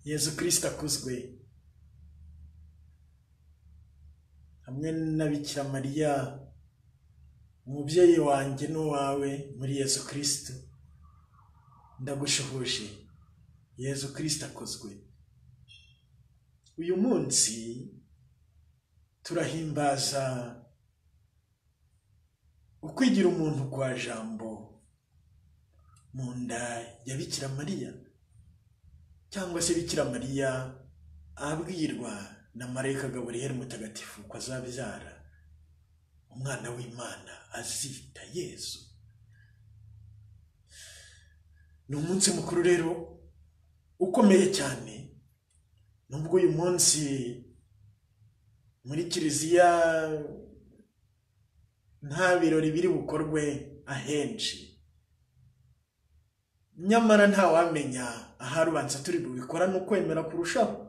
Yesu Kristo akuzwe. Hamwe na Bikira Mariya umubyeyi wanjye n'uwawe muri Yesu Kristo, ndagushuhuje. Yesu Kristo akuzwe. Uyu munsi turahimbaza ukwigira umuntu kwa Jambo mu nda ya Bikira Mariya, cyangwa se Bikira Mariya abwirwa na Marayika Gaburiyeli mutagatifu ko azabyara umwana w'Imana azita Yesu. Ni umunsi mukuru rero ukomeye cyane, nubwo uyu munsi muri Kiliziya nta birori biri bukorwe ahenshi, nyamara ntawamenya ahari ubanza turi bubikora n'ukwemera kurushaho.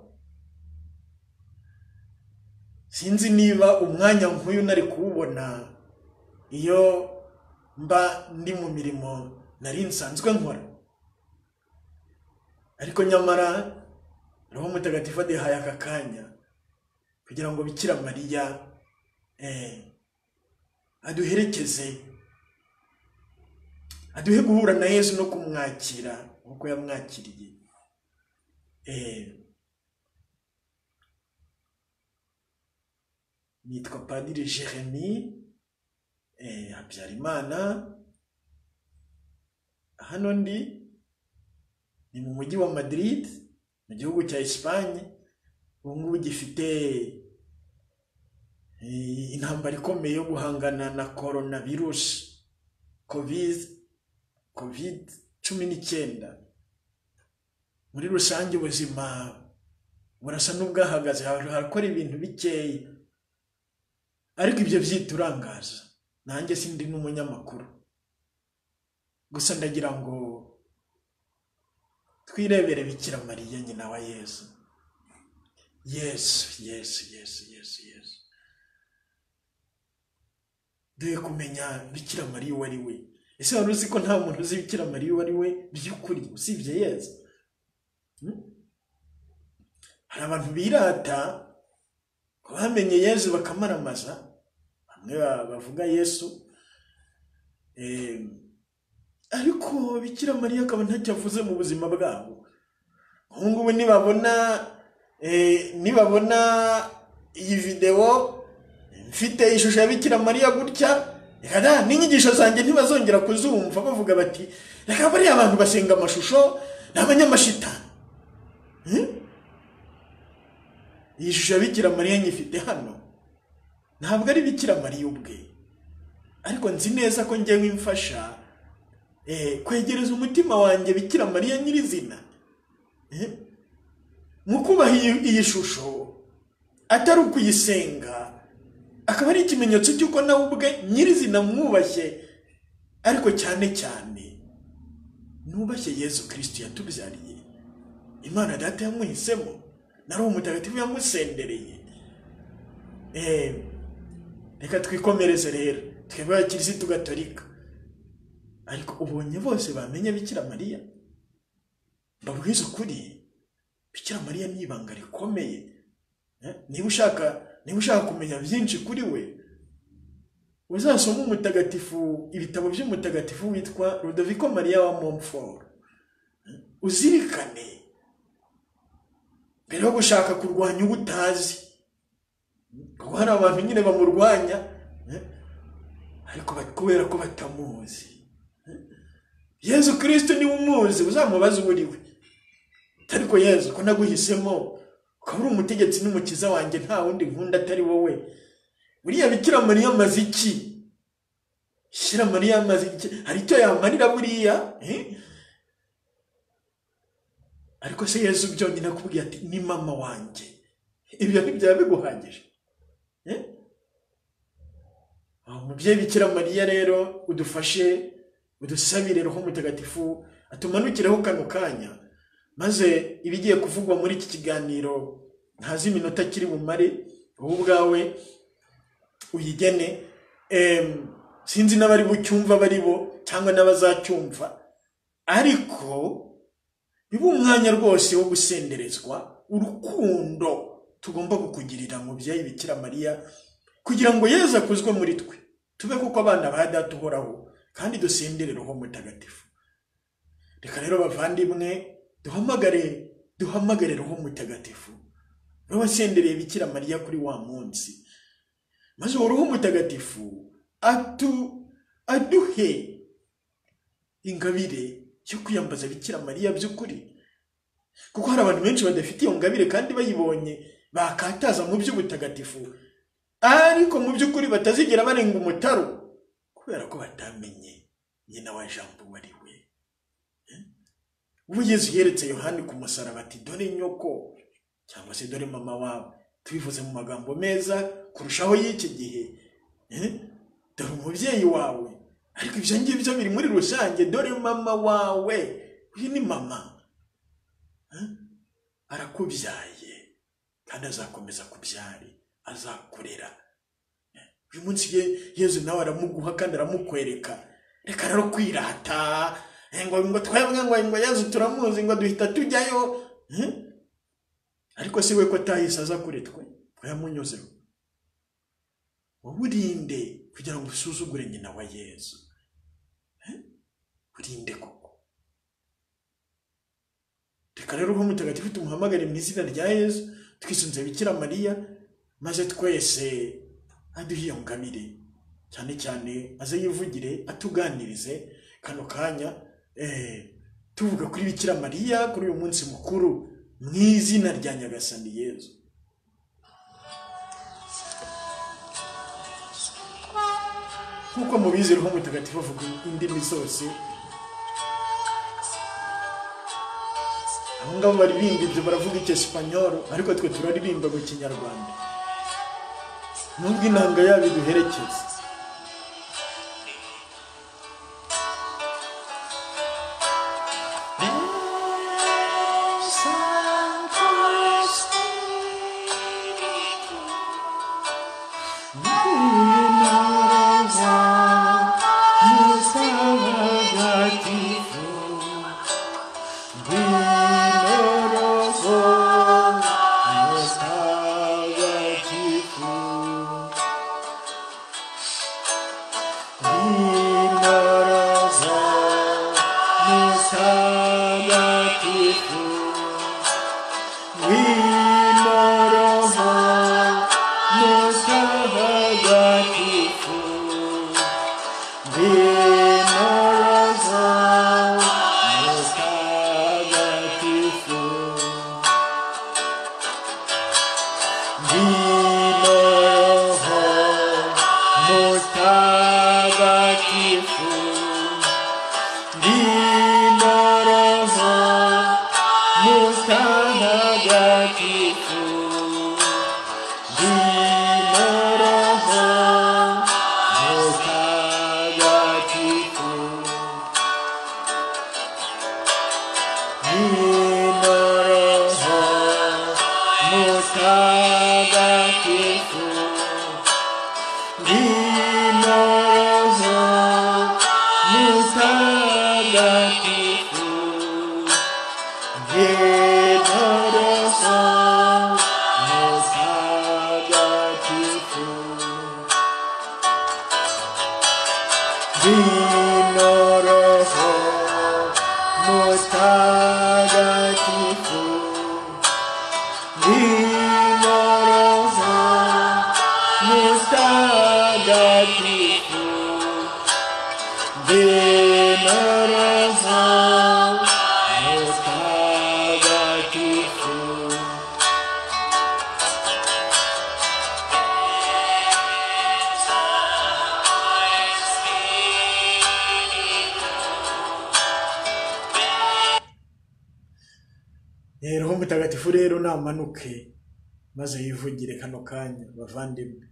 Sinzi niba umwanya nk'uyu nari kuwubona iyo mba ndi mu mirimo nari nsanzwe nkora, ariko nyamara Roho Mutagatifu aduhaye aka kanya kugira ngo Bikira Mariya aduherekeze, aduhe guhura na Yesu no kumwakira uko yamwakiriye. Nitwa Padiri Jeremy Habyarimana. Hano ni mu mujyi wa Madrid mu gihugu cya Espagne. Ubu ngubu gifite intambara ikomeye yo guhangana na coronavirus COVID-19. Muri rusange ubuzima burasa n'ubwahagaze, harakora ibintu bikeya, ariko ibyo byiturangaza. Nanjye sindi n'umunyamakuru, gusa ndagira ngo twirebere Bikira Mariya nyina wa Yesu. Yesu, Yesu, Yesu, Yesu, Yesu. Duhe kumenya Bikira Mariya uwo ari we. Ese wari uzi ko nta muntu uzi Bikira Mariya uwo ari we by'ukuri usibye Yesu? Hari abantu birata ko bamenye Yesu bakamaramaza, bamwe bavuga Yesu, ariko Bikira Mariya akaba ntacyo avuze mu buzima bwabo. Ubu ngubu nibabona iyi video mfite ishusho ya Bikira Mariya gutya, reka n'inyigisho zanjye ntibazongera kuzumva, bavuga bati reka bariya abantu basenga amashusho n'abanyamashitani. Iyi shusho ya Bikira Mariya nyifite hano, ntabwo ari Bikira Mariya ubwe, ariko nzi neza ko njyewe imfasha kwegereza umutima wanjye Bikira Mariya nyirizina, mu kubaha iyi shusho atari ukuyisenga, akaba ari ikimenyetso cy'uko nawe ubwe nyirizina mwubashye, ariko cyane cyane nubashye Yesu Kristo yatubyariye, Imana Data yamuhisemo, na Roho Mutagatifu yamusendereye. Reka twikomereze rero, twebwe Abakirisitu Gatolika. Ariko ubonye bose bamenye Bikira Mariya? Mbabwiza ukuri, Bikira Mariya ni ibanga rikomeye. Niba ushaka kumenya byinshi kuri we, uzasoma ibitabo by'umutagatifu witwa Ludovico Maria wa Montfort. Uzirikane mbere yo gushaka kurwanya ubutazi, kuko hari abantu nyine bamurwanya ariko kubera ko batamuzi. Yesu Kristo ni umuzi, uzamubaza uri we. Ariko Yesu ko naguhisemo, ukaba uri umutegetsi n'umukiza wanjye, nta wundi nkunda atari wowe. Buriya Bikira Mariya amaze iki? Bikira Mariya amaze iki? Hari icyo yamarira buriya? Ariko se Yesu byonyine akubwiye ati ni mama wanjye, ibyo ntibyaba biguhagije? Umubyeyi Bikira Mariya rero udufashe, udusabire Roho Mutagatifu atumanukireho kano kanya, maze ibigiye kuvugwa muri iki kiganiro ntazi iminota kiri bumare, wowe ubwawe uyigene. Sinzi n'abari bucyumva bari bo cyangwa n'abazacyumva, ariko biba umwanya rwose wo gusenderezwa urukundo tugomba kukugirira mubyeyi Bikira Mariya, kugira ngo Yezu akuzwe muri twe, tube kuko abana ba Data uhoraho kandi dusendere Roho Mutagatifu. Reka rero bavandimwe duhamagare Roho Mutagatifu, Roho asendereye Bikira Mariya kuri wa munsi, maze Roho Mutagatifu aduhe ingabire yo kwiyambaza Bikira Mariya by'ukuri, kuko hari abantu benshi badafite iyo ngabire kandi bayibonye bakataza mu by'ubutagatifu, ariko mu by'ukuri batazigera barenga umutaro kubera ko batamenye nyina wa Jambo wari we. Ubu Yezu yeretse Yohani ku musaraba ati dore nyoko cyangwa se dore mama wawe, tubivuze mu magambo meza kurushaho y'iki gihe, dore umubyeyi wawe, ariko ibyo ngibyo biri muri rusange, dore mama wawe, uyu ni mama, arakubyaye kandi azakomeza kubyari, azakurera. Uyu munsi Yezu nawe aramuguha kandi aramukwereka. Reka rero kwirata ngo twebwe ngo Yezu turamuzi ngo duhita tujyayo, ariko si we ko atahise aza kuri twe, yamunyuzeho. Wowe urinde kugira ngo usuzugure nyina wa Yezu, urinde koko. Reka rero Roho Mutagatifu tumuhamagare mu izina rya Yezu, twisunze Bikira Mariya, maze twese aduhe iyo ngabire, cyane cyane aze yivugire atuganirize kano kanya, tuvuga kuri Bikira Mariya kuri uyu munsi mukuru mu izina rya Nyagasani Yezu. Kuko mubizi Roho Mutagatifu avuga indimi zose, abo ngabo baririmba ibyo baravuga Icyesipanyolo, ariko twe turaririmba mu Kinyarwanda, nubwo inanga yabo iduherekeza. Roho Mutagatifu rero namanuke maze yivugire kano kanya bavandimwe,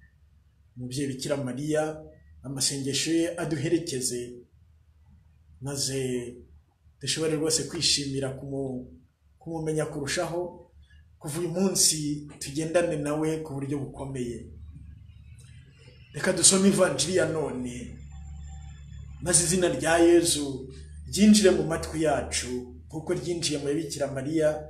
umubyeyi Bikira Mariya amasengesho ye aduherekeze, maze dushobore rwose kwishimira kumumenya kurushaho, kuva uyu munsi tugendane nawe ku buryo bukomeye. Reka dusome ivanjiri ya none, maze izina rya Yezu ryinjire mu matwi yacu, kuko ryinjiye muri Bikira Mariya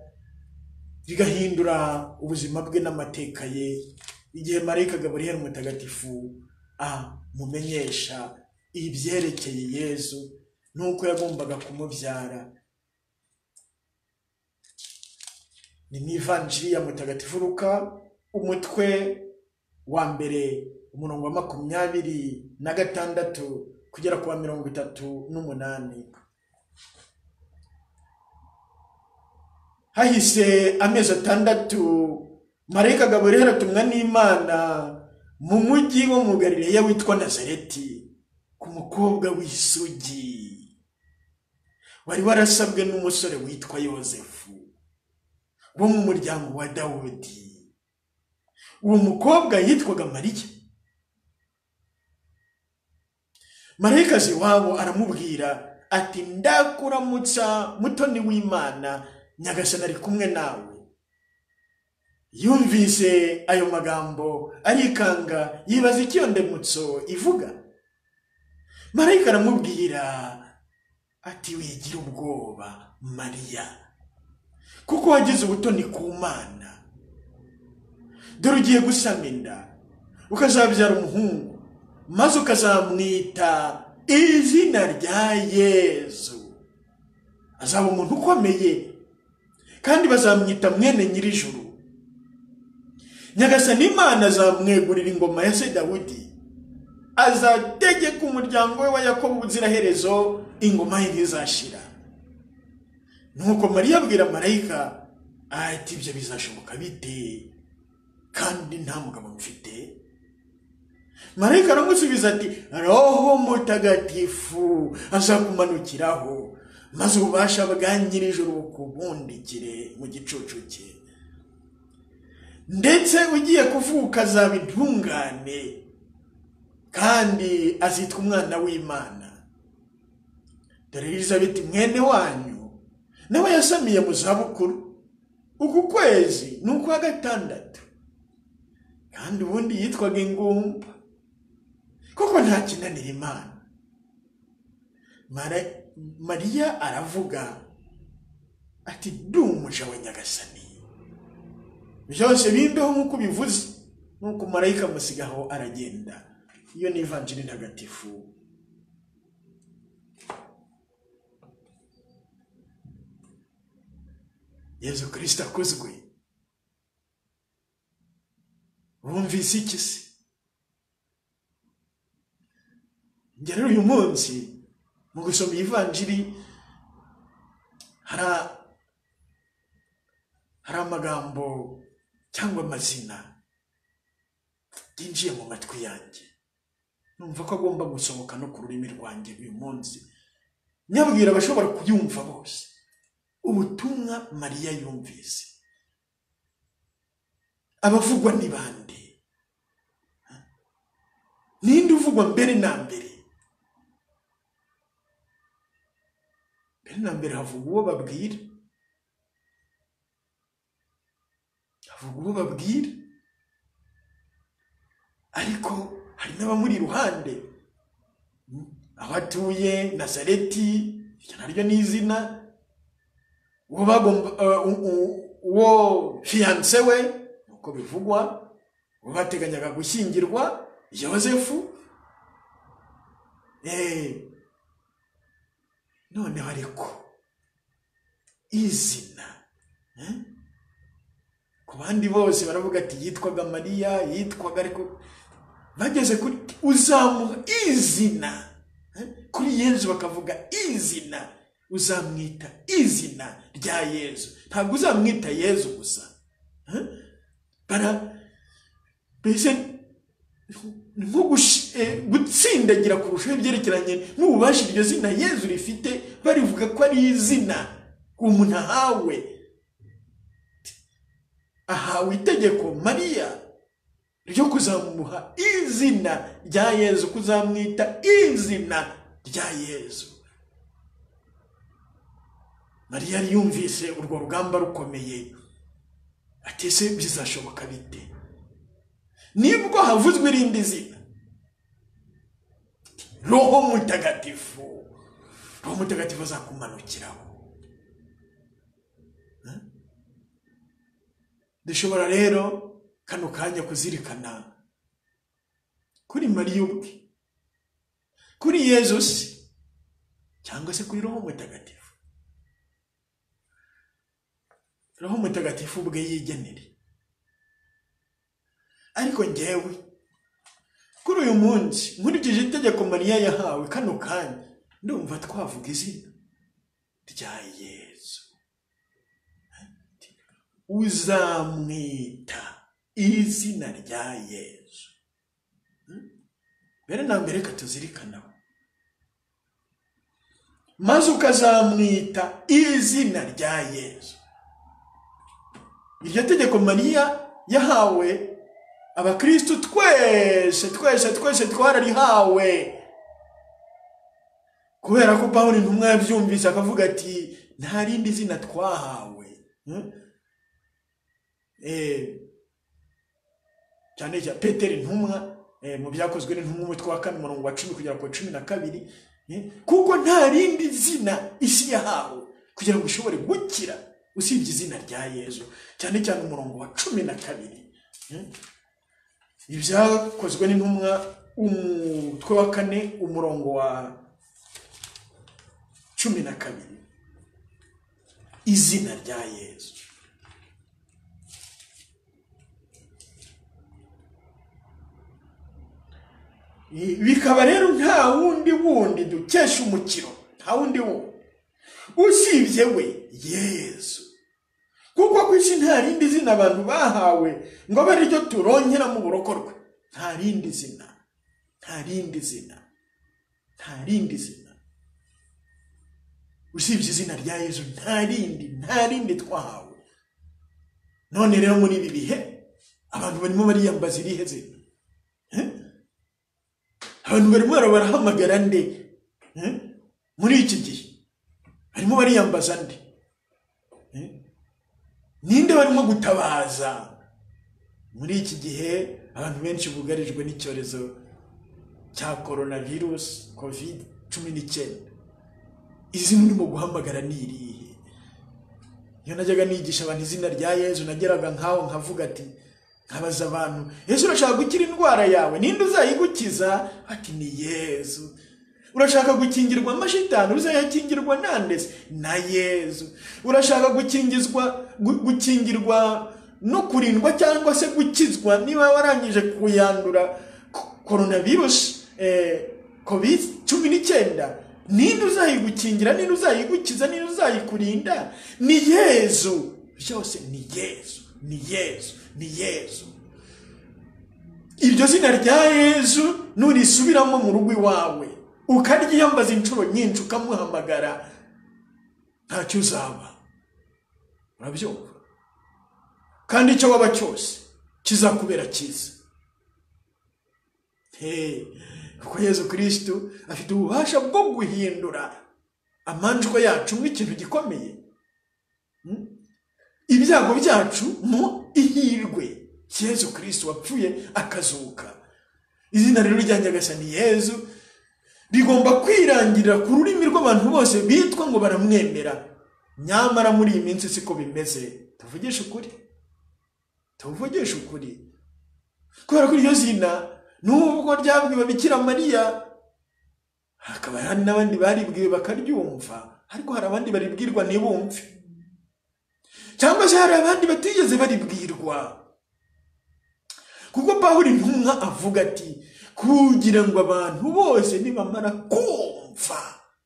rigahindura ubuzima bwe n'amateka ye, igihe Marayika Gaburiyeli Mutagatifu mumenyesha ibyerekeye Yezu nuko yagombaga kumubyara. Ni mu Ivanjiri ya Mutagatifu Luka umutwe wa mbere umurongo wa 26 kugera ku wa 38. Hahise amezi 6 Marayika Gaburiyeli atumwa n'Imana mu mujyi wo mu Galileya witwa Nazareti ku mukobwa w'isugi wari warasabwe n'umusore witwa Yosefu wo mu muryango wa Dawudi. Uwo mukobwa yitwaga Mariya. Marayikazi wabo aramubwira ati ndakuramutsa mutoni w'Imana, Nyagasani ari kumwe nawe. Yumvise ayo magambo arikanga yibaza icyo ndemutso ivuga. Marayika aramubwira ati wigira ubwoba Mariya, kuko wagize ubutoni ku Mana. Dore ugiye gusama inda ukazabyara umuhungu, maze ukazamwita izina rya Yezu. Azaba umuntu ukomeye kandi bazamwita mwene Nyirijuru. Nyagasani Imana azamwegurira ingoma ya se Dawudi, azategeka umuryango we wa Yakobo ubuziraherezo, ingoma ye ntizashira. Nuko Mariya abwira Marayika ati ibyo bizashoboka bite kandi nta mugabo mfite? Marayika aramusubiza ati Roho Mutagatifu azakumanukiraho, maze ububasha bwa Nyirijuru bukubundikire mu gicucu cye. Ndetse ugiye kuvuka azaba intungane kandi azitwa umwana w'Imana. Dore Elizabeti mwene wanyu nawe yasamiye mu zabukuru, uku kwezi ni ukwa 6, kandi ubundi yitwaga ingumba, kuko nta kinanira Imana. Mariya aravuga ati ndi umuja wa Nyagasani, byose bimbeho nk'uko bivuze. Nuko Marayika amusigaho aragenda. Iyo ni Ivanjiri ntagatifu. Yezu Kristo akozwe. Wumvise iki se? Ngera uyu munsi mu gusoma Ivanjiri hari amagambo cyangwa amazina yinjiye mu matwi yanjye, numva ko agomba gusohoka no ku rurimi rwanjye uyu munsi. Nyabwira abashobora kuyumva bose ubutumwa Mariya yumvise. Abavugwa ni bande? Ninde uvugwa mbere na mbere? Mbere na mbere havuga uwo babwira. Ariko hari n'abamuri iruhande. Aho atuye Nazareti, iryo naryo ni izina. Uwo fiancé we uko bivugwa, uwo bateganyaga gushyingirwa, Yosefu. Noneho ariko izina ku bandi bose baravuga ati yitwaga Mariya, yitwaga, ariko bageze kuri uzamuha izina. Kuri Yezu bakavuga izina, uzamwita izina rya Yezu. Ntabwo uzamwita Yezu gusa. Mbese nko gutsindagira kurushaho ibyerekeranye n'ububasha iryo zina Yezu rifite, barivuga ko ari izina umuntu ahawe itegeko Mariya ryo kuzamuha izina rya Yezu, kuzamwita izina rya Yezu. Mariya yumvise urwo rugamba rukomeye, ati se bizashoboka bite? Nibwo havuzwe irindi zina, Roho Mutagatifu. Roho Mutagatifu azakumanukiraho. dushobora rero kano kanya kuzirikana kuri Mariya ubwe, kuri Yezu se, cyangwa se kuri Roho Mutagatifu. Roho Mutagatifu ubwe yigenere. Ariko njyewe kuri uyu munsi nkurikije itegeko Mariya yahawe kano kanya, ndumva twavuga izina rya Yezu. Uzamwita izina rya Yezu. Mbere na mbere katuzirikanaho, maze ukazamwita izina rya Yezu. Iryo tegeko Mariya yahawe abakristo twese twararihawe, kubera ko Pawulo intumwa yabyumvise akavuga ati nta rindi zina twahawe. Cyane cya Petero intumwa mu byakozwe n'intumwa umutwe wa 4 umurongo wa 10 kugera ku 12, kuko nta rindi zina isi yahawe kugira ngo ishobore gukira usibye izina rya Yezu. Cyane cyane umurongo wa 12, ibyakozwe n'intumwa umutwe wa 4 umurongo wa 12, izina rya Yezu. Bikaba rero nta wundi dukesha umukiro, nta wundi usibye we Yezu. Kuko ku isi nta rindi zina abantu bahawe ngo abe ariryo turongera mu burokorwe. Nta rindi zina, nta rindi zina, nta rindi zina usibye izina rya Yezu. Nta rindi twahawe. None rero muri ibi bihe abantu barimo bariyambaza irihe zina? Abantu barimo barahamagara nde? Muri iki gihe barimo bariyambaza nde? Ninde barimo gutabaza? Muri iki gihe abantu benshi bugarijwe n'icyorezo cya coronavirus COVID-19. Izina urimo guhamagara ni irihe? Iyo najyaga nigisha abantu izina rya Yezu, nageraga nkaho nkavuga ati, nkabaza abantu, Yezu urashaka gukira indwara yawe, ninde uzayigukiza? Ati ni Yezu. Urashaka gukingirwa amashitani, uzayakingirwa nande? Na Yezu. Urashaka gukingirwa no kurindwa cyangwa se gukizwa niba warangije kuyandura coronavirus COVID-19, ninde uzayigukingira, ninde uzayigukiza, ninde uzayikurinda? Ni Yezu. Byose ni Yezu, ni Yezu, ni Yezu. Iryo zina rya Yezu nurisubiramo mu rugo iwawe ukaryiyambaza inshuro nyinshi ukamuhamagara, ntacyo uzaba. Urabyumva? Kandi icyo waba cyose kizakubera cyiza. Kuko Yezu Kristo afite ububasha bwo guhindura amanjwe yacu nk'ikintu gikomeye, ibyago byacu mu ihirwe. Yezu Kristo wapfuye akazuka. Izina rero rya Nyagasani Yezu rigomba kwirangirira ku rurimi rw'abantu bose bitwa ngo baramwemera. Nyamara muri iyi minsi siko bimeze. Tuvugisha ukuri, tuvugisha ukuri. Kubera ko iryo zina nubwo ryabwiwe Bikira Mariya, hakaba hari n'abandi baribwiwe bakaryumva, ariko hari abandi baribwirwa ntibumve, cyangwa se hari abandi batigeze baribwirwa. Kuko Pawulo intumwa avuga ati, kugira ngo abantu bose nibamara kumva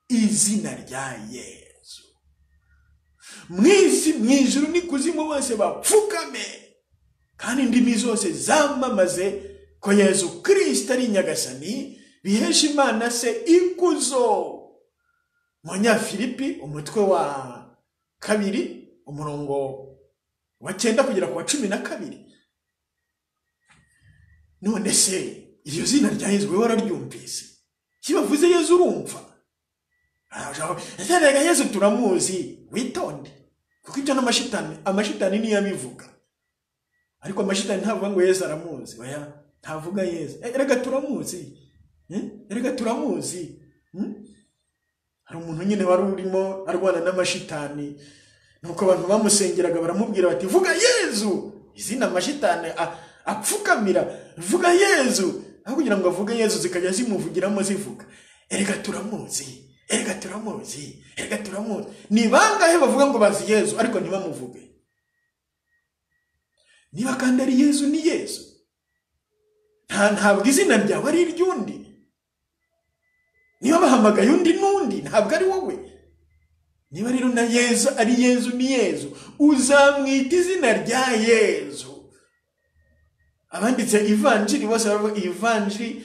izina rya Yezu, mwisi mwijuru n'ikuzimu bose bapfukame, kandi indimi zose zamamaze ko Yezu Kristo ari Nyagasani, bihesha Imana se ikuzo. Munyafilipi umutwe wa 2 umurongo wa 9 kugera ku wa 12. None se iryo zina rya Yezu we wararyumvise? Kibavuze Yezu urumva? Erega Yezu turamuzi, witonde, kuko ibyo amashitani niyo abivuga. Ariko amashitani ntavuga ngo Yezu aramuzi, oya, ntavuga Yezu. Erega turamuzi, erega turamuzi. Hari umuntu nyine wari urimo arwana n'amashitani, nuko abantu bamusengeraga baramubwira bati, vuga Yezu. izina amashitani apfukamira vuga Yezu, aho kugira ngo avuge Yezu zikajya zimuvugiramo zivuga erega turamuzi, erega turamuzi, erega turamuzi. Ni bangahe bavuga ngo bazi Yezu ariko ntibamuvuge? Niba kandi ari Yezu ni Yezu, ntabwo izina ryawe ari iry'undi. Niba bahamagaye undi n'undi ntabwo ari wowe. Niba rero na Yezu ari Yezu ni Yezu, uzamwita izina rya Yezu. Abanditse ivanjiri bose baravuga ivanjiri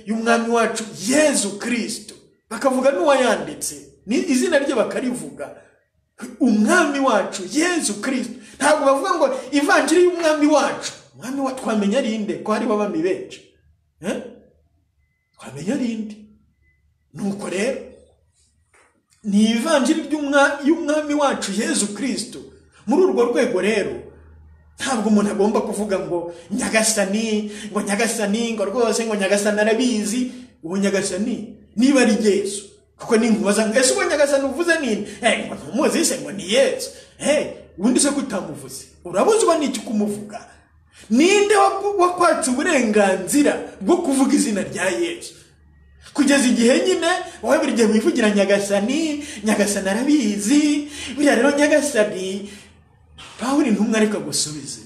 y'umwami wacu Yezu Kristo, bakavuga n'uwayanditse, ni izina rye bakarivuga, umwami wacu Yezu Kristo. Ntabwo bavuga ngo ivanjiri y'umwami wacu. Umwami wacu twamenya rinde ko hari babami benshi? Twamenya rinde? Nuko rero ni ivanjiri y'umwami wacu Yezu Kristo. Muri urwo rwego rero ntabwo umuntu agomba kuvuga ngo Nyagasani, ngo Nyagasani, ngo rwose ngo Nyagasani arabizi. Uwo Nyagasani niba ari Yesu, kuko ninkubaza ngo ese uwo Nyagasani uvuze nini? Ngo ntumuzi se ngo ni Yesu. Ubundi se kutamuvuze urabuzwa n'iki kumuvuga? Ninde wakwatse uburenganzira bwo kuvuga izina rya Yesu? Kugeza igihe nyine wowe buri gihe wivugira Nyagasani, Nyagasani arabizi. Buriya rero Nyagasani Pawulo intumwa ariko gusubize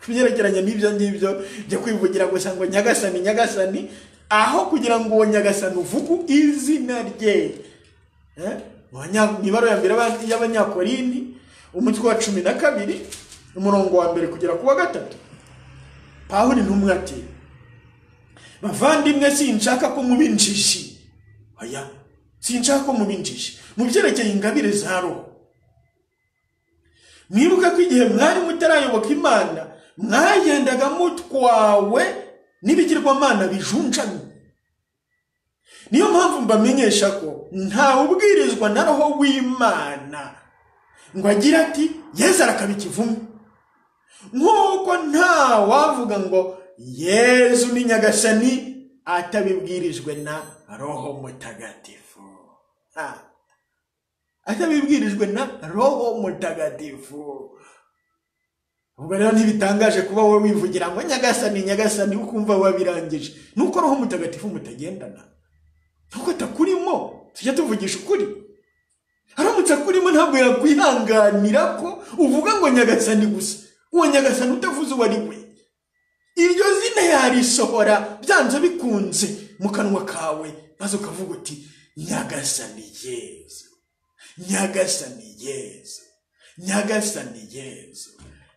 kubyerekeranya n'ibyo ngibyo byo kwivugira gusa ngo Nyagasani, Nyagasani, aho kugira ngo uwo Nyagasani uvuge izina rye. Mwibaro ya mbere y'Abanyakorinti umutwe wa 12 umurongo wa mbere kugera ku wa 3, Pawulo intumwa ati, bavandimwe sinshaka ko mubinjishi. Oya, sinshaka ko mubinjishi mu byerekeye ingabire za Roho. Mwibuka ko igihe mwari mutarayoboka Imana mwagendaga mutwawe n'ibigirwamana bijunjamye. Niyo mpamvu mbamenyesha ko nta ubwirizwa na Roho w'Imana ngo agira ati Yesu arakaba ikivume, nk'uko nta wavuga ngo Yesu ni Nyagasani atabibwirijwe na Roho Mutagatifu. Atabibwirijwe na Roho Mutagatifu. Ubwo rero ntibitangaje kuba wowe wivugira ngo Nyagasani, Nyagasani, ukumva wabirangije. Nuko Roho Mutagatifu mutagendana, nuko atakurimo. Tujya tuvugisha ukuri. Aramutse akurimo ntabwo yakwihanganira ko uvuga ngo Nyagasani gusa. Uwo Nyagasani utavuze uwo ari we, iryo zina yarisohora byanze bikunze mu kanwa kawe, maze ukavuga uti Nyagasani Yesu, Nyagasani Yesu, Nyagasani Yesu,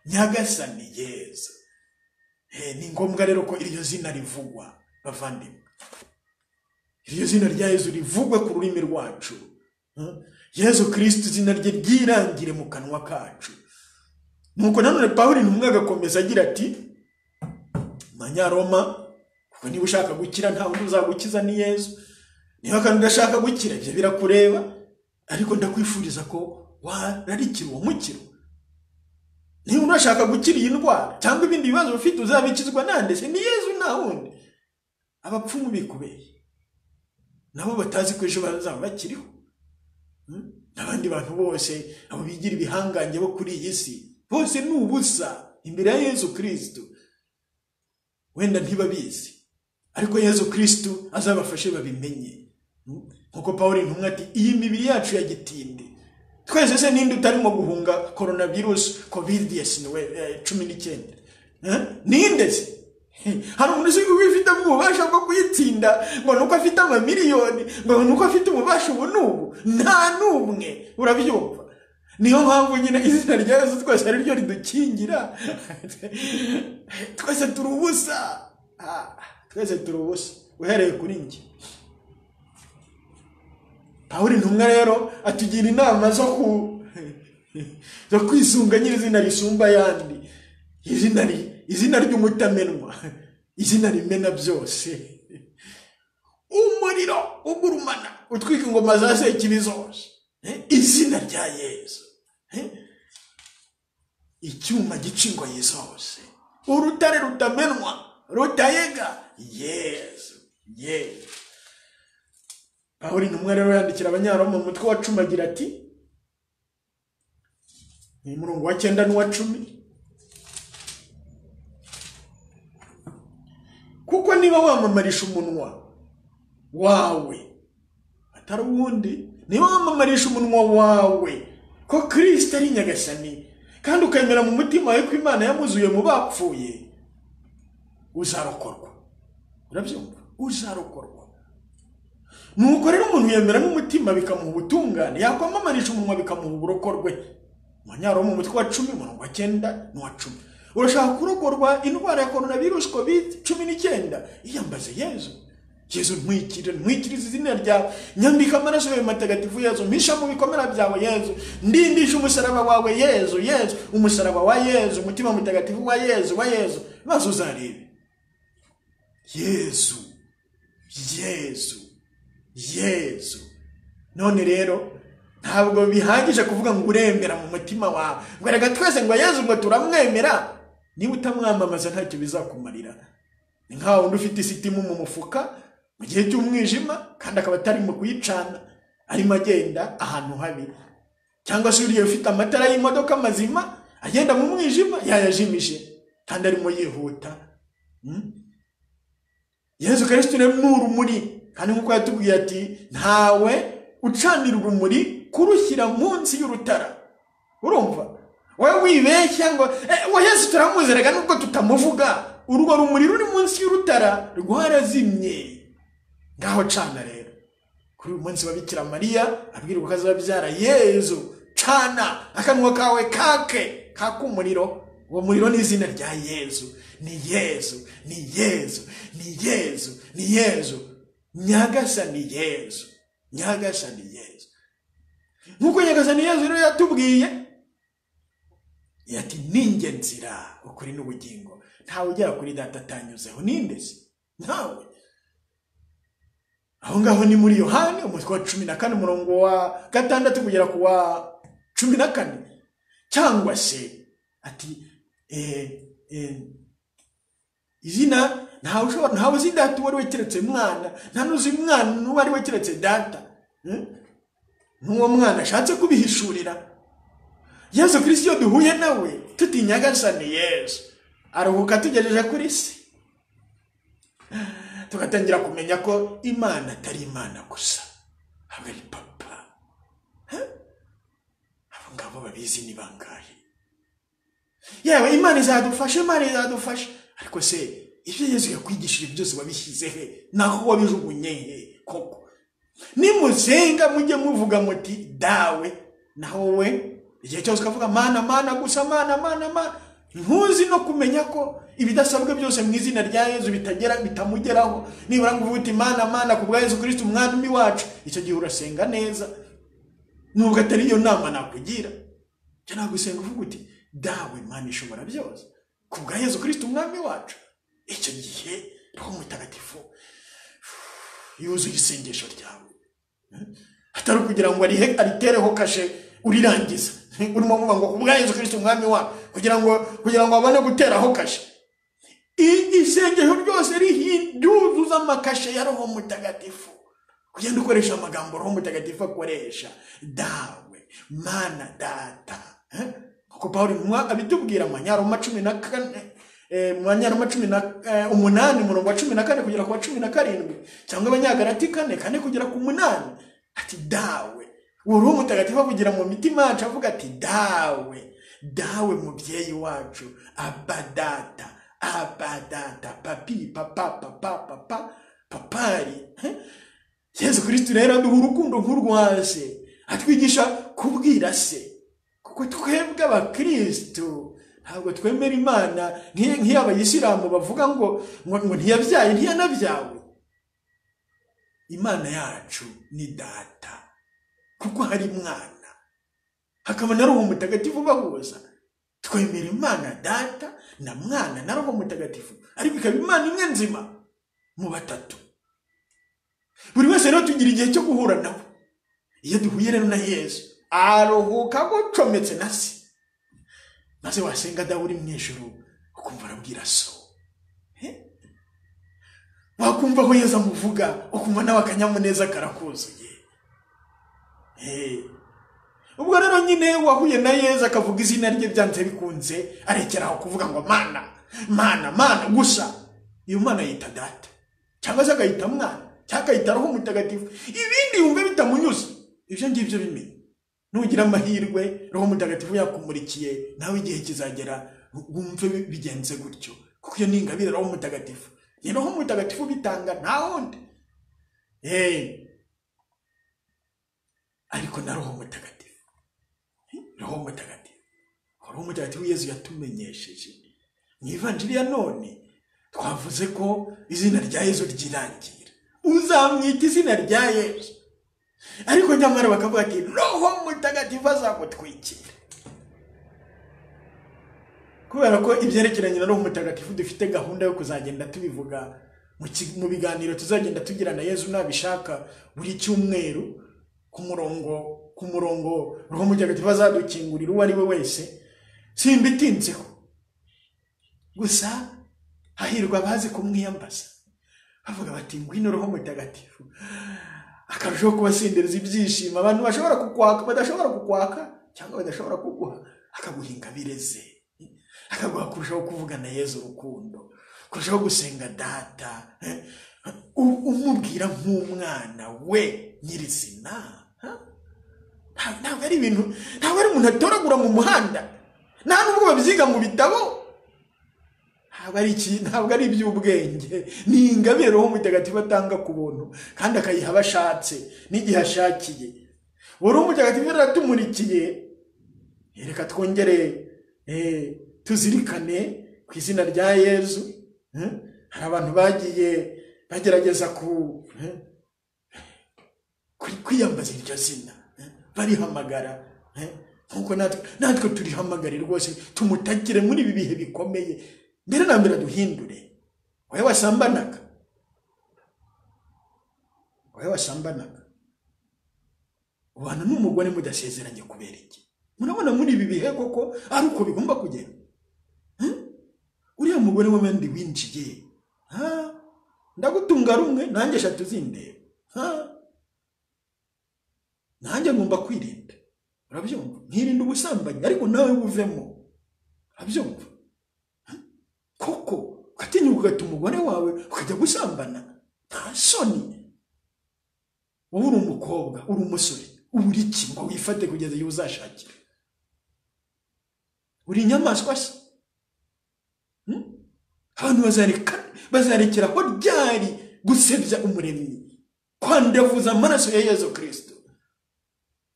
Nyagasani Yesu. Ni ngombwa rero ko iryo zina rivugwa bavandimwe. Iryo zina rya Yesu rivugwe ku rurimi rwacu. Yesu Kristo izina rye ryirangire mu kanwa kacu. Nuko nanone Pawulo intumwa agakomeza agira ati, Manyaroma, kuko niba ushaka gukira nta wundi uzagukiza ni Yesu. Niba kandi udashaka gukira ibyo birakureba, ariko ndakwifuriza ko wararikira uwo mukiro. Niba unashaka gukira iyi ndwara cyangwa ibindi bibazo ufite uzabikizwa nande? Se ni Yesu nta wundi. Abapfumu bikubeye nabo batazi ko ejo bazaba bakiriho. Abandi bantu bose abo bigira ibihangange bo kuri iyi si bose ni ubusa imbere ya Yesu Kristo. Wenda ntibabizi, ariko Yesu Kristo azabafashe babimenye. Nkuko Pawulo intumwa ati, iyi mibiri yacu ya gitinde twese se ninde utarimo guhunga coronavirus COVID-19? Ninde se? Hari umuntu uzi wifite ububasha bwo kuyitsinda ngo nuko afite amamiliyoni, ngo nuko afite ububasha ubu n'ubu? Nta n'umwe. Urabyumva? Niyo mpamvu nyine izina rya Yesu twese ari ryo ridukingira. Twese turi ubusa. Twese turi ubusa uhereye kuri njye. Pawulo intumwa rero atugira inama zo kwisunga nyir'izina risumba yandi. Izina ry'umutamenwa, izina rimena byose. Umuriro ugurumana utwika ingoma za sekibi zose, izina rya Yesu. Icyuma gica ingoyi zose, urutare rutamenwa rutayega, Yesu, Yesu. Pawulo intumwa rero yandikira Abanyaroma mu mutwe wa 10 agira ati, ni umurongo wa 9 n'uwa 10. Kuko niba wamamarisha umunwa wawe atari uwundi, niba wamamarisha umunwa wawe ko Kristo ari nyagasani kandi ukemera mu mutima wawe ko Imana yamuzuye mu bapfuye, uzarokorwa. Urabyumva? Uzarokorwa. Nuko rero umuntu yemera n'umutima bikamuha ubutungane, yakwamamarisha umunwa bikamuha uburokorwe. Manyaro mu mutwe wa 10 umurongo wa 9 n'uwa 10. Urashaka kurokorwa indwara ya coronavirus COVID-19, iyambaze Yesu. Yesu ntwikiriza izina rya nyambika amaraso yawe matagatifu Yesu, mpisha mu bikomera byawe Yesu, ndindisha umusaraba wawe Yesu, Yesu, umusaraba wa Yesu, umutima mutagatifu wa Yesu, maze uzarebe. Yesu, Yesu, Yesu. None rero ntabwo bihagije kuvuga ngo uremera mu mutima wawe, ngo reka twese ngo Yesu ngo turamwemera, niba utamwamamaza ntacyo bizakumarira. Ni nkaho undi ufite isitimu mu mufuka mu gihe cy'umwijima kandi akaba atari mu kuyicana, arimo agenda ahantu habi. Cyangwa se uriye ufite amatara y'imodoka mazima agenda mu mwijima yayajimije kandi arimo yihuta. Yesu Kristo ni urumuri, kandi nkuko yatubwiye ati ntawe ucanira urumuri kurushyira munsi y'urutara. Urumva? Wowe wibeshya ngo wa Yesu turamuzeraga nubwo tutamuvuga, urwo rumuri ruri munsi y'urutara rwarazimye. Ngaho cana rero. Kuri uyu munsi wa Bikira Mariya abwirwa ko azabyara Yesu, cana akanwa kawe kake umuriro. Uwo muriro ni izina rya Yesu. Ni Yesu, ni Yesu, ni Yesu, ni Yesu. Nyagasani Yesu, Nyagasani Yesu. Nkuko Nyagasani Yesu rero yatubwiye yati ninjye nzira ukuri n'ubugingo, ntawe ugera kuri Data atanyuzeho. Ninde se? Ntawe. Aho ngaho ni muri Yohani umutwe wa 14 umurongo wa 6 kugera ku wa 14. Cyangwa se ati izina ntawe uzi Data wari wekeretse mwana, nta nuzi mwana n'uwari wekeretse Data. N'uwo mwana ashatse kubihishurira. Yesu Kristo duhuye nawe tuti Nyagasani Yesu, aruhuka tugejeje kuri si, tugatangira kumenya ko Imana atari Imana gusa, ahubwo ari Papa. Abo ngabo babizi ni bangahe? Yewe Imana izadufasha, ariko se ibyo Yesu yakwigishije byose wabishyize he? Naho wabijugunye he koko? Nimusenga mujye muvuga muti dawe, naho we igihe cyose ukavuga mana gusa, mana. Ntuzi no kumenya ko ibidasabwe byose mu izina rya Yesu bitamugeraho. Nibura ngo uvuge mana ku bwa Yesu Kristo umwami wacu, icyo gihe urasenga neza. Nubwo atari iyo nama nakugira, cyangwa gusenga uvuga uti dawe Mana ishobora byose ku bwa Yesu Kristo umwami wacu, icyo gihe Roho Mutagatifu yuzuye isengesho ryawe. Atari kugira ngo aritereho kashe urirangiza. Urimo kuvuga ngo kubwa Yesu Kristo umwami wacu kugira ngo abone guteraho kashe. Isengesho ryose rihinduza amakashe ya Roho Mutagatifu. Kugenda ukoresha amagambo Roho Mutagatifu akoresha, dawe, Mana, Data. Kuko Paulo abitubwira mu Banyaroma 14 Mwanyaroma 18 umurongo wa 14 kugera ku wa 17, cyangwa Abanyagalati 4 kugera ku 8, ati dawe. Uwo Mutagatifu avugira mu mitima yacu avuga ati dawe mubyeyi wacu, abadata, papi, papa, papari. Yesu Kristo rero aduha urukundo nk'urwase, atwigisha kubwira se, kuko twebwe abakristo ntabwo twemera Imana nk'iy'Abayisilamu bavuga ngo ntiyabyaye ntiyanabyawe. Imana yacu ni Data, kuko hari Mwana hakaba na Roho Mutagatifu bahuza. Twemera Imana Data na Mwana na Roho Mutagatifu, ariko ikaba Imana imwe nzima mu batatu. Buri wese rero tugira igihe cyo guhura nawe. Iyo duhuye rero na Yesu aruhuka gucometse na se, maze wasenga dawe uri mu ijuru ukumva arabwira so. Wakumva ko Yesu amuvuga ukumva nawe akanyamuneza karakuzuye. ubwo rero nyine wahuye na Yesu akavuga izina rye byanze bikunze arekeraho kuvuga ngo mana gusa iyo mana yita data cyangwa se akayita mwana cyangwa akayita roho mutagatifu ibindi yumve bitamunyuze ibyo ngibyo bimenye nugira amahirwe roho mutagatifu yakumurikiye nawe igihe kizagera wumve bigenze gutyo kuko iyo ningabire roho mutagatifu ni roho mutagatifu bitanga nta wundi ariko na roho mutagatifu roho mutagatifu Yesu yatumenyesheje mu ivanjiri ya none twavuze ko izina rya Yesu ryirangira uzamwita izina rya Yesu ariko nyamara bakavuga ati roho mutagatifu azagutwikira kubera ko ibyerekeranye na roho mutagatifu dufite gahunda yo kuzagenda tubivuga mu biganiro tuzagenda tugira na Yesu nabishaka buri cyumweru ku murongo roho mutagatifu azadukingurira uwo ari we wese simbitinzeho gusa hahirwa abazi kumwiyambaza bavuga bati ngwino roho mutagatifu akarushaho kubasindereza ibyishimo abantu bashobora kukwaka badashobora kukwaka cyangwa badashobora kuguha akaguha ingabire ze akaguha kurushaho kuvugana Yesu urukundo kurushaho gusenga data umubwira nk'umwana we nyirizina ntabwo ari ibintu ntabwo ari umuntu atoragura mu muhanda nta nubwo babyiga mu bitabo ntabwo ari iby'ubwenge ni ingabire roho mutagatifu atanga ku buntu kandi akayiha abashatse n'igihe ashakiye roho mutagatifu yaratumurikiye reka twongere tuzirikane ku izina rya Yesu hari abantu bagiye bagerageza kwiyambaza iryo zina barihamagara nkuko natwe turihamagare rwose tumutagire muri ibi bihe bikomeye mbere na mbere duhindure wowe wasambanaga ubana n'umugore mudasezeranye kubera iki murabona muri ibi bihe koko ari uko bigomba kugenda uriya mugore w'abandi winjiye ndagutunga rumwe nanjye eshatu zindeba nanjye ngomba kwirinda urabyumva nkirinda ubusambanyi ariko nawe buvemo urabyumva koko ukatinyuka ugata umugore wawe ukajya gusambana nta soni wowe uri umukobwa uri umusore uri iki ngo wifate kugeza igihe uzashakira uri inyamaswa se abantu bazarekeraho ryari gusebya umuremyi kwandavuza amaraso ya Yesu Kristo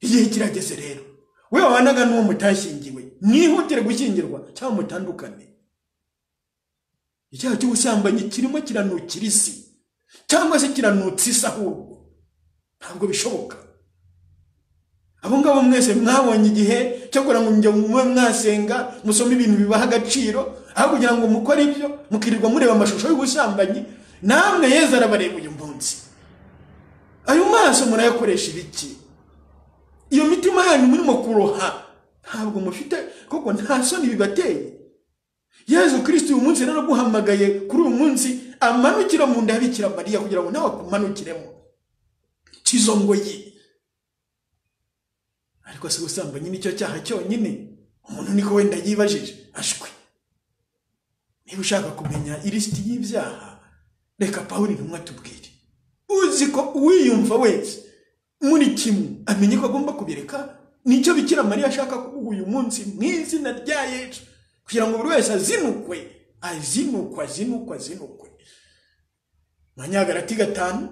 igihe kirageze rero we wabanaga n'uwo mutashyingiwe mwihutire gushyingirwa cyangwa mutandukane icyaha cy'ubusambanyi kirimo kiranukira isi cyangwa se kiranutsa isi ahubwo ntabwo bishoboka abo ngabo mwese mwabonye igihe cyo kugira ngo njye mwasenga musome ibintu bibaha agaciro aho kugira ngo mukore ibyo mukirirwa mureba amashusho y'ubusambanyi namwe Yesu arabareba uyu munsi ayo maso murayakoresha ibiki iyo mitima yanyu murimo kuroha ntabwo mufite koko nta soni bibateye Yesu Kristo uyu munsi rero guhamagaye kuri uyu munsi amanukira mu nda ya Bikira Mariya kugira ngo nawe akumanukiremo kizongoyi ariko se gusambanya nicyo cyaha cyonyine umuntu niko wenda yibajije ashwe niba ushaka kumenya ilisiti y'ibyaha reka Pawulo intumwa tubwire uzi ko uwiyumva wese muri kimwe amenye ko agomba kubireka nicyo Bikira Mariya ashaka kuguha uyu munsi mu izina rya Yesu kugira ngo buri wese azinukwe Manyagalati 5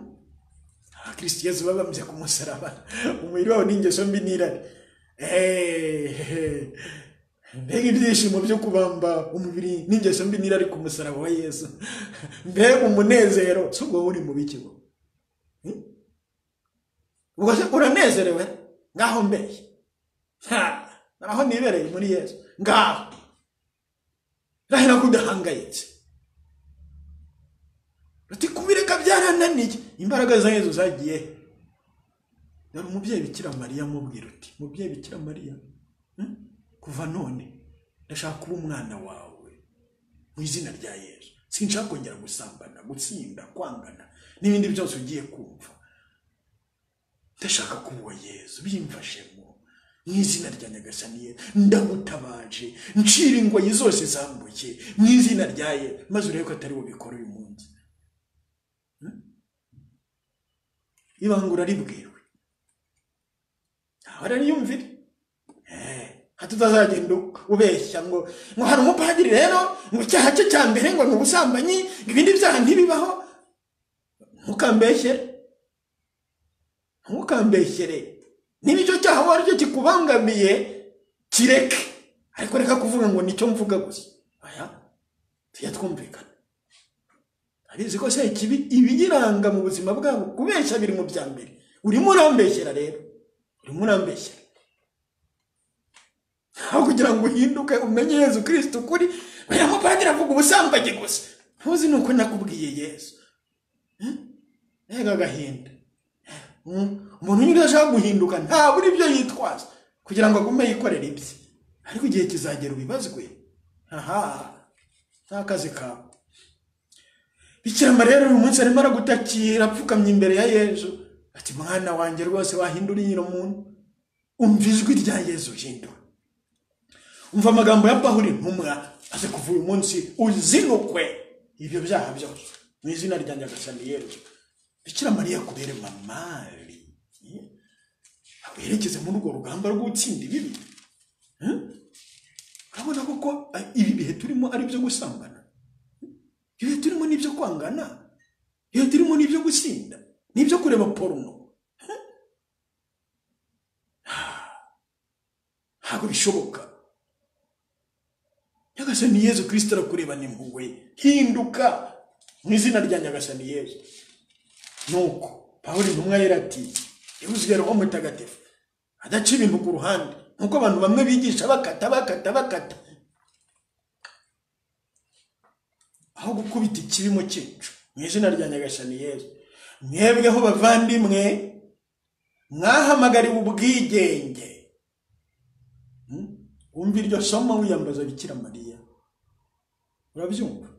Kristo Yesu babambye ku musaraba umubiri wawe n'ingeso mbi n'irari mbega ibyishimo byo kubamba umubiri n'ingeso mbi n'irari ku musaraba wa Yesu mbega umunezero subwo uri mu bikigo ubwo uranezerewe ngaho mbere naho nibereye muri Yesu ngaho rahera kudahangayitse ati kubireka byarananiye imbaraga za Yesu zagiye yari umubyeyi Bikira Mariya mubwira uti mubyeyi Bikira Mariya kuva none ndashaka kuba umwana wawe mu izina rya Yesu sinshaka kongera gusambana gutsinda kwangana n'ibindi byose ugiye kumva ndashaka kuba Yesu bimfashemo mu izina rya Nyagasani ndagutabaje ncira ingoyi zose zambuye mu izina rya Yesu maze urebe ko atari bubikora uyu munsi. Ibangura ribwiwe arariyumvira hatutazagenda ubeshya ngo hari umupadiri rero ngo icyaha cye cya mbere ngo ni ubusambanyi ibindi byaha ntibibaho. Ntukambeshyere niba icyo cyaha wari cyo kikubangamiye kireke, ariko reka kuvuga ngo nicyo mvuga gusa. Aya tuyatwumvikana abizi ko se ibigiranga mu buzima bwabo kubeshya biri mu bya mbere. Urimo urambeshyera rero, urimo urambeshyera aho kugira ngo uhinduke umenye Yesu Kristo kuri. Oya mupadiri avuga ubusambanyi gusa, ntuzi nuko nakubwiye Yesu. Ega gahinda umuntu nyine ashaka guhinduka nta buri byo yitwaza kugira ngo agume yikorera ibye, ariko igihe kizagera ubibazwe. Ntakazi kawe. Bikira Mariya rero uyu munsi arimo aragutakira apfukamye imbere ya Yesu ati mwana wanjye rwose wahinduriye ino muntu, umva ijwi rya Yesu hindura. Umva amagambo ya Pawulo intumwa aze kuva uyu munsi uzinukwe ibyo byaha byose mu izina rya Nyagasani Yesu. Bikira Mariya kubere mamari aberekeze muri urwo rugamba rwo gutsinda ibibi. Urabona koko ibi bihe turimo ari byo gusambana, ibihe turimo n'ibyo kwangana, ibihe turimo n'ibyo gusinda, n'ibyo kureba porno. Ntabwo bishoboka. Nyagasani Yesu Kristo arakurebana impuhwe, hinduka mu izina rya Nyagasani Yesu. Nuko Pawulo intumwa yera ati yuzwe Roho Mutagatifu adaca ibintu ku ruhande nkuko abantu bamwe bigisha bakata aho gukubita ikibimo cyicu mu izina rya Nyagasani Yesu. Mwebweho bavandimwe mwahamagariwe ubwigenge. Umva iryo somo wiyambaza Bikira Mariya, urabyumva?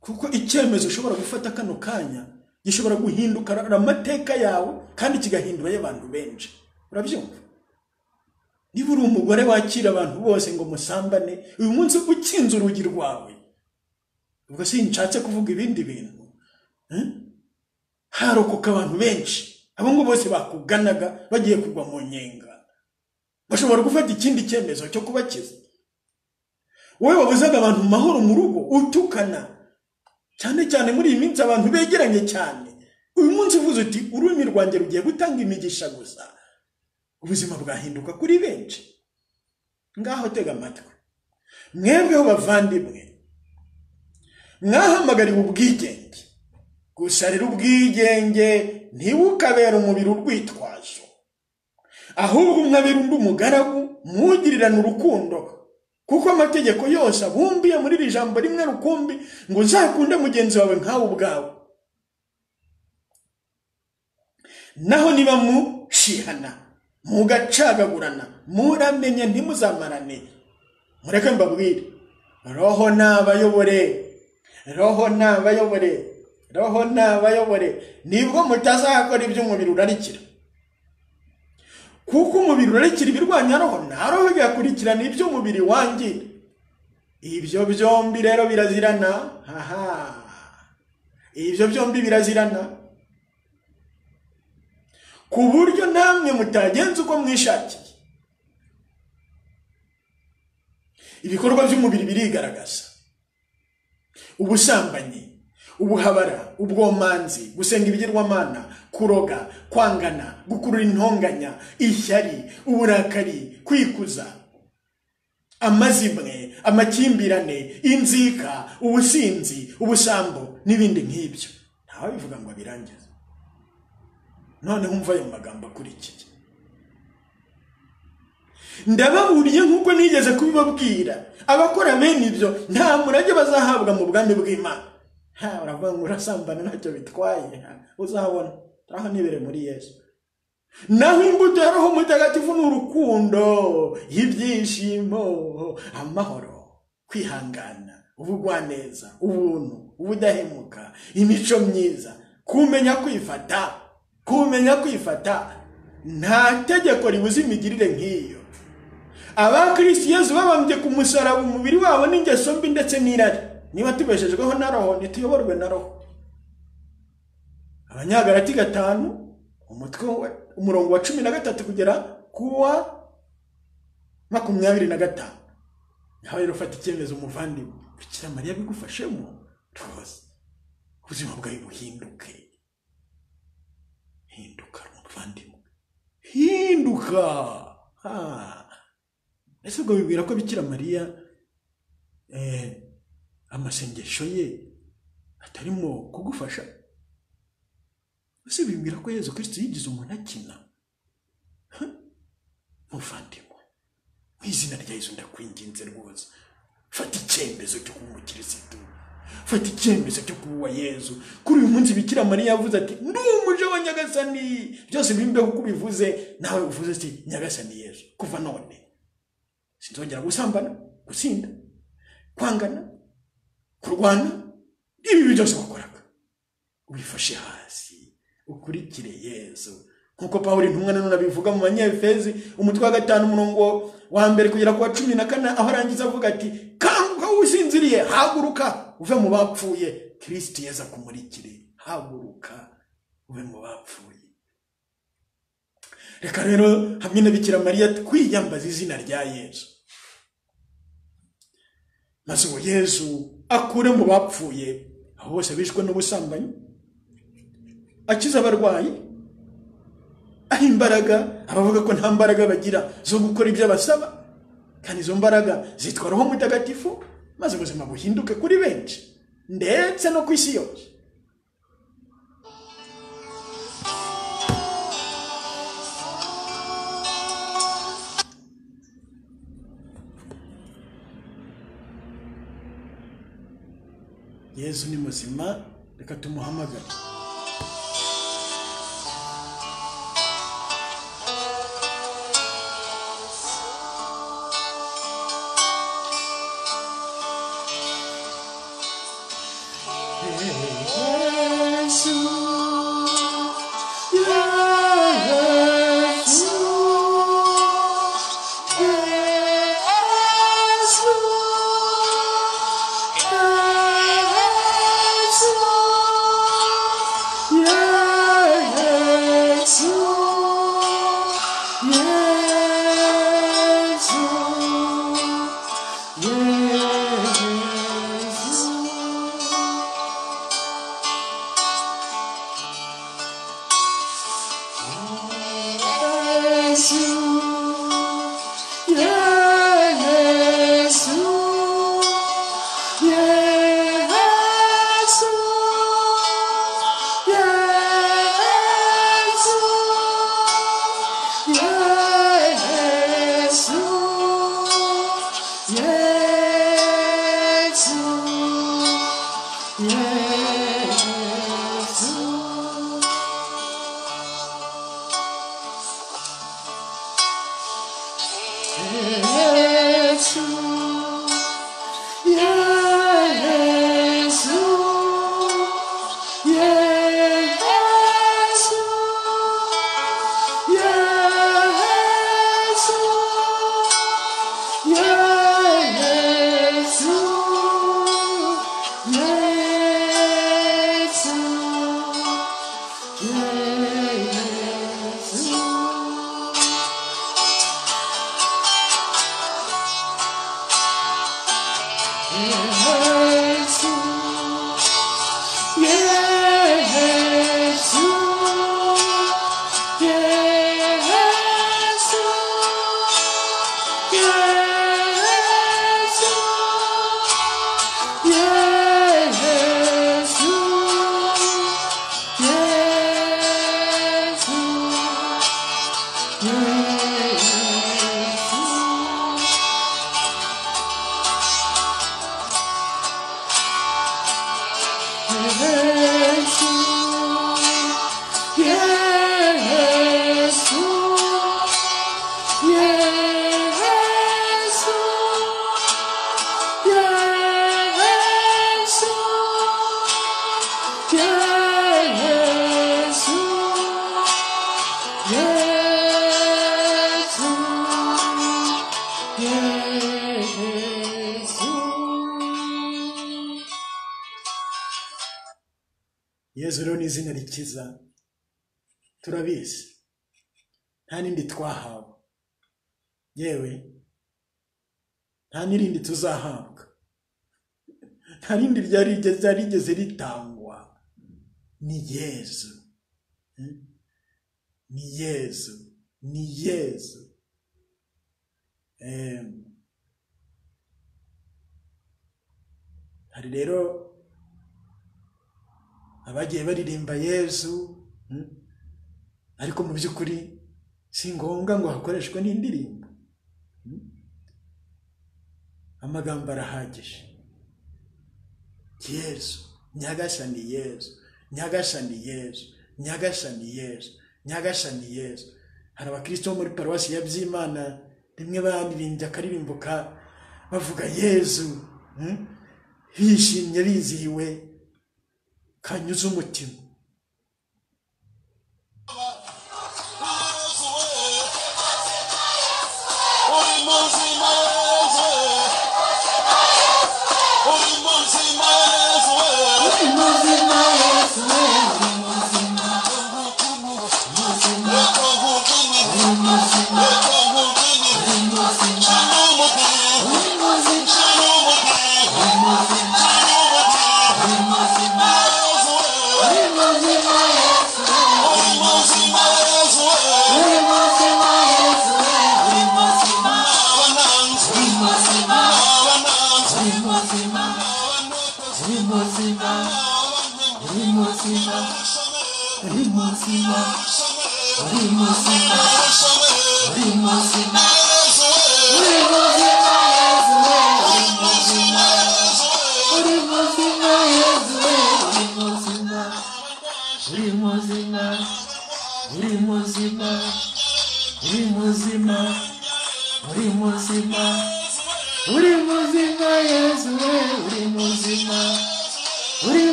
Kuko icyemezo ushobora gufata kano kanya gishobora guhinduka amateka yawe kandi kigahindura y'abantu benshi, urabyumva? Niba uri umugore wakira abantu bose ngo musambane uyu munsi ukinze urugi rwawe, ubwo sinshatse kuvuga ibindi bintu, harokoka abantu benshi, abo ngo bose bakuganaga bagiye kugwa mu nyenga, bashobora gufata ikindi cyemezo cyo kubakiza. Wowe wabuzaga abantu mu mahoro mu rugo utukana, cyane cyane muri iyi minsi abantu begeranye cyane, uyu munsi uvuze uti ururimi rwanjye rugiye gutanga imigisha gusa, ubuzima bwahinduka kuri benshi. Ngaho tega amatwi, mwebweho bavandimwe mwahamagariwe ubwigenge. Gusa rero ubwigenge ntibukabera umubiri urwitwazo, ahubwo mwabera undi umugaragu mugirirana urukundo, kuko amategeko yose abumbiye muri iri jambo rimwe rukumbi ngo uzakunde mugenzi wawe nkawe ubwawe. Naho niba mushihana mugacagagurana muramenye ntimuzamarane. Mureke mbabwire, Roho n'abayobore nibwo mutazakora iby'umubiri urarikira. Kuko umubiri urarikira ibirwanya roho, na roho igakurikirana iby'umubiri wangira. Ibyo byombi rero birazirana. Ibyo byombi birazirana, ku buryo namwe mutagenza uko mwishakiye. Ibikorwa by'umubiri birigaragaza: ubusambanyi, ubuhabara, ubwomanzi, gusenga ibigirwamana, kuroga, kwangana, gukurura intonganya, ishyari, uburakari, kwikuza, amazimwe, amakimbirane, inzika, ubusinzi, ubusambo n'ibindi nk'ibyo. Ntawe bivuga ngo abirangize. None humva ayo magambo akurikiye. Ndababuriye nk'uko nigeze kubibabwira, abakora bene ibyo nta murage bazahabwa mu bwami bw'Imana. Uravuga ngo urasambana ntacyo bitwaye, uzabona aho nibere muri Yesu. Naho imbuto ya Roho Mutagatifu ni urukundo, ibyishimo, amahoro, kwihangana, ubugwaneza, ubuntu, ubudahemuka, imico myiza, kumenya kwifata. nta tegeko ribuza imigirire nk'iyo. Abakristo Yesu babambye ku musaraba umubiri wabo n'ingeso mbi ndetse n'irari. Niba tubeshejweho na roho ntituyoborwe na roho. Abanyagalati 5 umutwe umurongo wa 13 kugera kuwa 25. Nawe rero ufata icyemezo umuvandimwe, Bikira Mariya bigufashemo rwose ubuzima bwawe buhinduke. Hinduka umuvandimwe, hinduka. Ese ubwo bibwira ko Bikira Mariya amasengesho ye atarimo kugufasha? Ese bibwira ko Yesu Kristo yigize umuntu akina? Muvandimwe, mu izina rya Yesu ndakwinginze rwose, fata icyemezo cyo kuba umukirisitu, fata icyemezo cyo kuba Yesu. Kuri uyu munsi Bikira Mariya yavuze ati ndi umuje wa Nyagasani, byose bimbeho uko bivuze, nawe uvuze ati Nyagasani Yesu, kuva none sinzongera gusambana, gusinda, kwangana, kurwana, ibi byose wakoraga. Wifashe hasi ukurikire Yesu, nkuko Pawulo intumwa nanone abivuga mu Banyefezi umutwe wa 5 umurongo wa 1 kugera ku wa 14, aho arangiza avuga ati kanguka usinziriye, haguruka uve mu bapfuye, Kristo Yesu akumurikire. Haguruka uve mu bapfuye. Reka rero hamwe na Bikira Mariya twiyambaza izina rya Yesu, maze uwo Yesu akure mu bapfuye aho bose bishwe n'ubusambanyi, akiza abarwayi, aho imbaraga abavuga ko nta mbaraga bagira zo gukora ibyo basaba, kandi izo mbaraga zitwa Roho Mutagatifu, maze ubuzima buhinduke kuri benshi ndetse no ku isi yose. Yesu ni muzima, reka tumuhamagare. Yezu rero ni izina rikiza, turabizi, nta n'indi twahawe, yewe nta n'irindi tuzahabwa, nta rindi ryarigeze ritangwa. Ni Yezu, ni Yezu, ni Yezu. Hari rero abagiye baririmba Yezu, ariko mu by'ukuri si ngombwa ngo hakoreshwe n'indirimbo, amagambo arahagije. Yezu, Nyagasani Yezu, Nyagasani Yezu, Nyagasani Yezu, Nyagasani Yezu. Hari abakristo bo muri paruwasi ya Byimana rimwe baririmbye akaririmbo bavuga Yezu, bishimye bizihiwe, kanyuze umutima.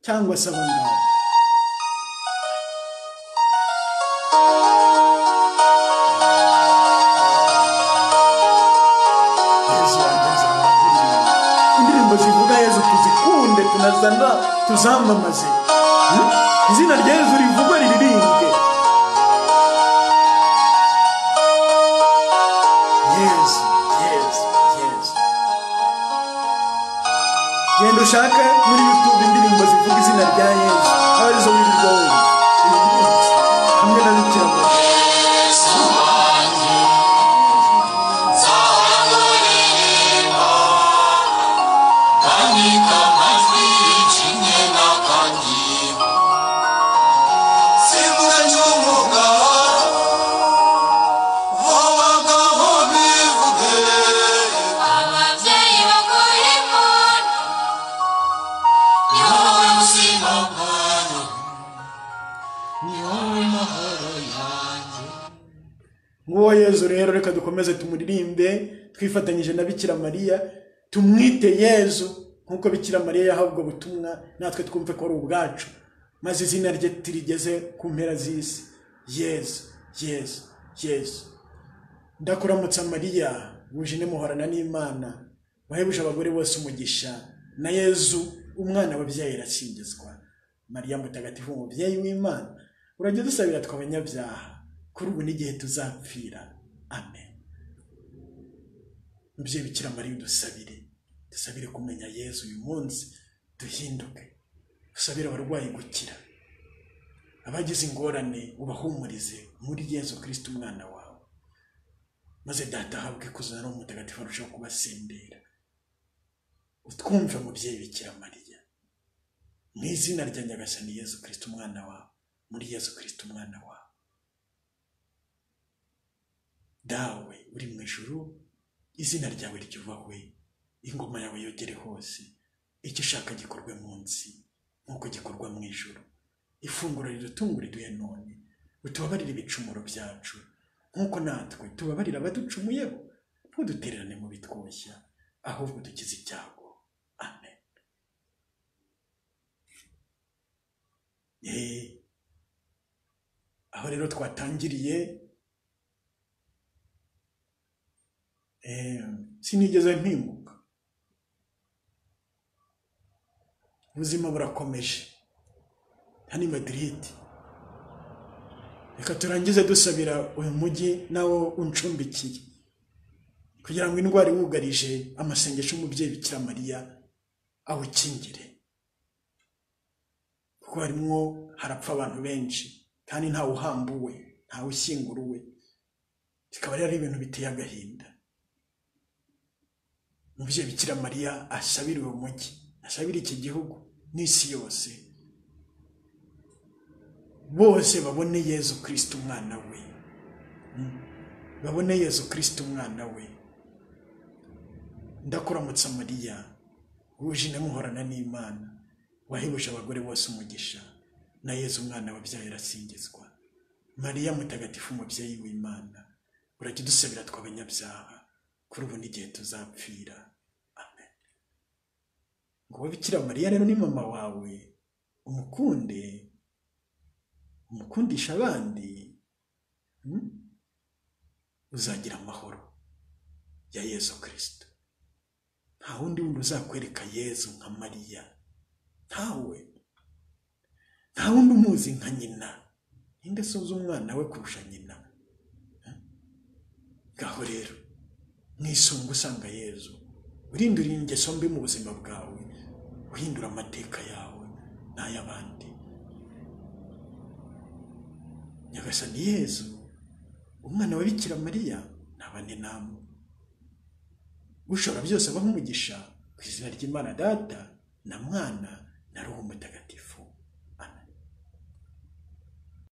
Cyangwa se abo ngabo indirimbo zivuga Yezu tuzikunde, tunazana tuzamamaze, izina rya Yezu rivugwa riririmbwe. Yezu, Yezu, Yezu. Genda ushake muri YouTube indirimbo zivuga izina rya Yezu, aho arizo wirirwa wumva, hamwe na Bikira Mariya. Nguwo Yezu rero, reka dukomeze tumuririmbe twifatanyije na Bikira Mariya, tumwite Yezu nkuko Bikira Mariya yahabwa ubutumwa, natwe twumve ko ari ubwacu, maze izina rye tirigeze ku mpera z'isi. Yezu, Yezu, Yezu. Ndakuramutsa Mariya, wuje muhorana n'Imana, wahebuje abagore bose umugisha, na Yezu umwana wabyaye arasingizwa. Mariya mutagatifu, umubyeyi w'Imana, urajye dusabira tw'abanyabyaha kuri ubu n'igihe tuzapfira. Amen. Mubyeyi Bikira Mariya, dusabire kumenya Yezu uyu munsi, duhinduke, dusabire abarwayi gukira, abagize ingorane ubahumurize muri Yezu Kristo umwana wawe, maze Data ahabwe ikuzo na Roho Mutagatifu arushaho kubasendera. Utwumve mubyeyi Bikira Mariya, mu izina rya Nyagasani Yezu Kristo umwana wawe, muri Yezu Kristo umwana wawe. Dawe uri mu ijuru, izina ryawe ryubahwe, ingoma yawe yogere hose, icyo ushaka gikorwe munsi nkuko gikorwa mu ijuru. Ifunguro ridutungura riduhe none, utubabarire ibicumuro byacu nkuko natwe tubabarira abaducumuyeho, ntudutererane mu bitwoshya, ahubwo dukize icyago. Amen. Aho rero twatangiriye sinigeze mpinguka. Ubuzima burakomeje hano i Madrid. Reka turangize dusabira uyu mujyi nawo uncumbikiye, kugira ngo indwara iwugarije amasengesho y'umubyeyi Bikira Mariya awukingire, kuko harimo harapfa abantu benshi kandi ntawe uhambuwe, ntawe ushyinguruwe. Bikaba ari ibintu biteye agahinda. Umubyeyi Bikira Mariya asabira uwo mujyi, asabira iki gihugu n'isi yose, bose babone Yezu Kristo umwana we, babone Yezu Kristo umwana we. Ndakuramutsa Mariya, wuje inamuhorana n'Imana, wahebuje abagore bose umugisha, na Yezu umwana wabyaye arasingizwa. Mariya mutagatifu umubyeyi w'Imana, urajya udusabira tw'abanyabyaha kuri ubu n'igihe tuzapfira. Amen. Ngo Bikira Mariya rero ni mama wawe, umukunde, umukundisha abandi, uzagira amahoro ya Yezu Kristo. Nta wundi uzakwereka Yezu nka Mariya, ntawe, nta wundi umuzi nka nyina. Ninde soza umwana we kurusha nyina? Ngaho rero mwisunga usanga Yezu, urindura ingeso mbi mu buzima bwawe, uhindura amateka yawe n'ay'abandi. Nyagasani Yezu umwana wa Bikira Mariya nabane namwe. Ushobora byose abaha umugisha, ku izina ry'Imana Data na Mwana